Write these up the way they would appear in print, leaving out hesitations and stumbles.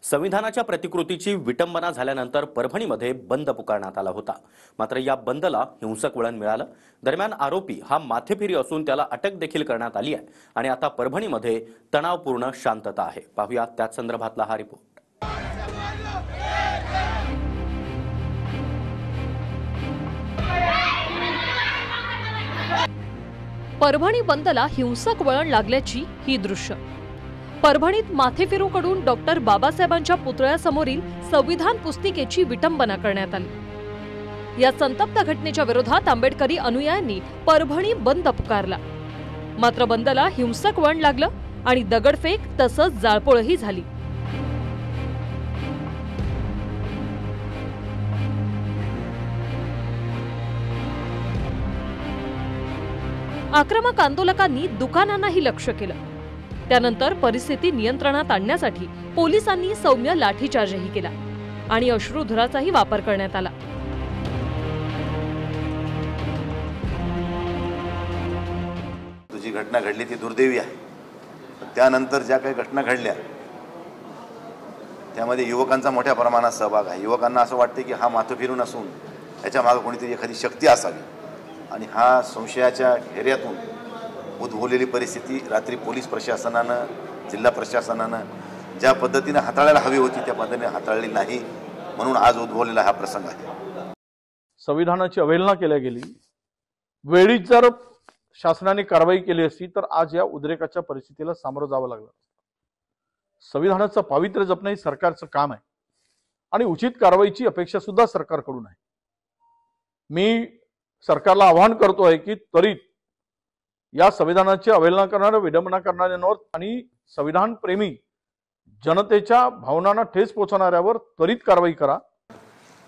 संविधानाच्या प्रतिकृतीची विटंबना झाल्यानंतर परभणीमध्ये बंद पुकारण्यात आला होता। मात्र या बंदला हिंसक वळण मिळालं। दरम्यान आरोपी हा माथेफिरी असून त्याला अटक देखील करण्यात आली आहे आणि आता परभणीमध्ये तणावपूर्ण शांतता आहे। पाहूया त्याच संदर्भातला हा रिपोर्ट। परभणी बंदला हिंसक वळण लागल्याची ही दृश्य। परभणीत माथेफिरूकडून डॉक्टर बाबासाहेबांच्या पुतळ्यासमोरील संविधान पुस्तिकेची विटंबना करण्यात आली। या संतप्त घटनेच्या विरोधात आंबेडकरी अनुयायांनी परभणी बंद पुकारला। मात्र बंदला हिंसक वळण लागलं आणि दगडफेक तसंच जाळपोळही झाली। आक्रमक आंदोलकांनी दुकानांनाही लक्ष्य केलं। त्यानंतर परिस्थिती नियंत्रणात आणण्यासाठी पोलिसांनी सौम्य लाठीचार्जही केला आणि अश्रुधुराचाही वापर करण्यात आला। जी घटना घडली ती दुर्दैवी आहे। त्यानंतर ज्या काही घटना घडल्या त्यामध्ये युवकांचा मोठ्या प्रमाणात सहभाग आहे। युवकांना असं वाटते की हा माथेफिरून असून याच्या मागे कोणीतरी एखादी शक्ती असावी आणि हा संशयाच्या घेऱ्यातून उद्भवलेली परिस्थिती रात्री पोलीस प्रशासनानं जिल्हा प्रशासनानं ज्या पद्धतीने हाताळायला हवी होती त्या पद्धतीने हाताळली नाही, म्हणून आज उद्भवलेला हा प्रसंग आहे। संविधानाची अवहेलना केली गेली। वेळीच जर शासनाने कारवाई केली असती तर आज या उद्रेकाच्या परिस्थितीला सामोरं जावं लागलं। संविधानाचं पावित्र्य जपणे हे सरकारचं काम आहे आणि उचित कारवाईची अपेक्षा सुद्धा सरकारकडून आहे। मी सरकारला आवाहन करतोय की त्वरित या संविधानाची अवहेलना करणाऱ्या, विडंबना करणाऱ्यांवर आणि संविधान प्रेमी जनतेच्या भावनांना ठेच पोहोचवणाऱ्यावर त्वरित कारवाई करा।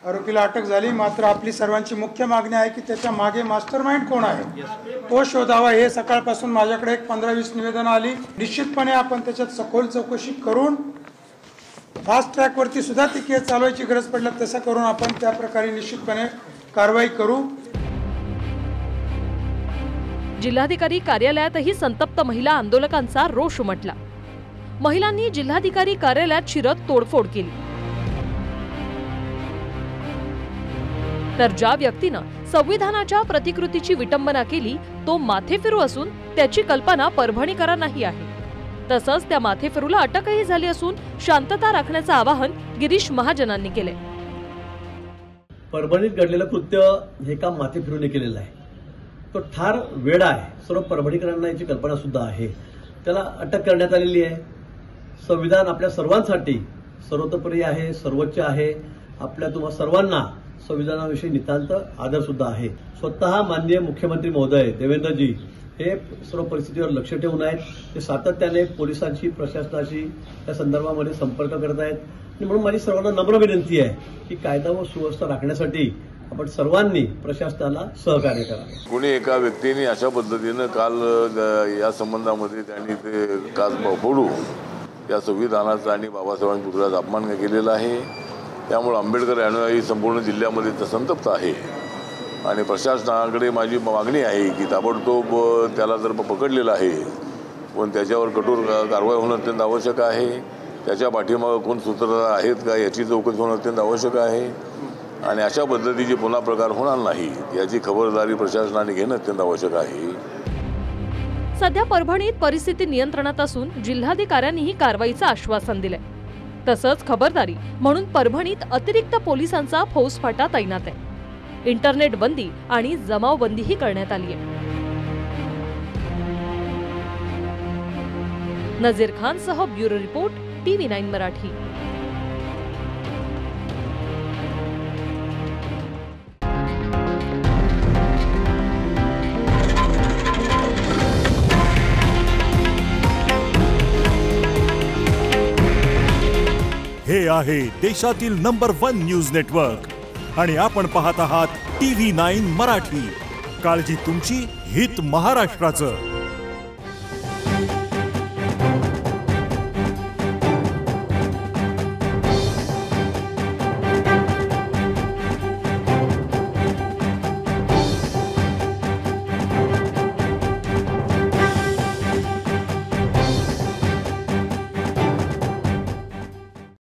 आरोपीला अटक झाली, मात्र आपली सर्वांची मुख्य मागणी आहे की त्याच्या मागे मास्टरमाइंड कोण आहे तो शोधावा। हे सकाळपासून माझ्याकडे एक 15-20 निवेदन आली। निश्चितपणे आपण त्याच्यात सखोल चौकशी करून फास्ट ट्रॅक वरती सुद्धा ती केस चालवायची गरज पडल्यास तसं करून आपण त्या प्रकारे निश्चितपणे कारवाई करू। जिल्हाधिकारी कार्यालयातही संतप्त महिला आंदोलकांचा रोष उमटला। महिलांनी जिल्हाधिकारी कार्यालयात शिरत तोडफोड केली। तर ज्या व्यक्तीनं संविधानाच्या प्रतिकृतीची विटंबना केली तो माथेफिरू असून त्याची कल्पना परभणीकरांनाही आहे। तसंच त्या माथेफिरूला अटकही झाली असून शांतता राखण्याचं आवाहन गिरीश महाजनांनी केले। परभणीत घडलेलं कृत्य हे काम माथेफिरूने केलेलं आहे। तो ठार वेडा आहे। सर्व परभणीकरांना याची कल्पना सुद्धा आहे। त्याला अटक करण्यात आलेली आहे। संविधान आपल्या सर्वांसाठी सर्वतोपरी आहे, सर्वोच्च आहे। आपल्या तुम्हा सर्वांना संविधानाविषयी नितांत आदर सुद्धा आहे। स्वतः माननीय मुख्यमंत्री महोदय देवेंद्रजी हे सर्व परिस्थितीवर लक्ष ठेवून आहेत। ते सातत्याने पोलिसांशी, प्रशासनाशी या संदर्भामध्ये संपर्क करत आहेत आणि म्हणून माझी सर्वांना नम्र विनंती आहे की कायदा व सुव्यवस्था राखण्यासाठी आपण सर्वांनी प्रशासनाला सहकार्य करावे। कोणी एका व्यक्तीने अशा पद्धतीनं काल या संबंधामध्ये त्यांनी ते कास फोडू या संविधानाचा आणि बाबासाहेबांच्या पुतळ्याचा अपमान केलेला आहे। त्यामुळे आंबेडकर अनुयायी संपूर्ण जिल्ह्यामध्ये संतप्त आहे आणि प्रशासनाकडे माझी मागणी आहे की ताबडतोब त्याला जर पकडलेलं आहे पण त्याच्यावर कठोर कारवाई होणं अत्यंत आवश्यक आहे। त्याच्या पाठीमागे कोण सूत्रधार आहेत का याची चौकशी होणं अत्यंत आवश्यक आहे आणि अशा पद्धतीचे पुन्हा प्रकार होणार नाही याची खबरदारी प्रशासनाने घेणं अत्यंत आवश्यक आहे। सध्या परभणीत परिस्थिती नियंत्रणात असून जिल्हाधिकाऱ्यांनीही कारवाईचं आश्वासन दिलंय। तसंच खबरदारी म्हणून परभणीत अतिरिक्त पोलिसांचा फौजफाटा तैनात आहे। इंटरनेट बंदी आणि जमावबंदीही करण्यात आली आहे। नजीर खान सह ब्युरो रिपोर्ट TV9 मराठी। हे आहे देशातील नंबर 1 न्यूज नेटवर्क आणि आपण पाहत आहात TV9 मराठी। काळजी तुमची, हित महाराष्ट्राचं।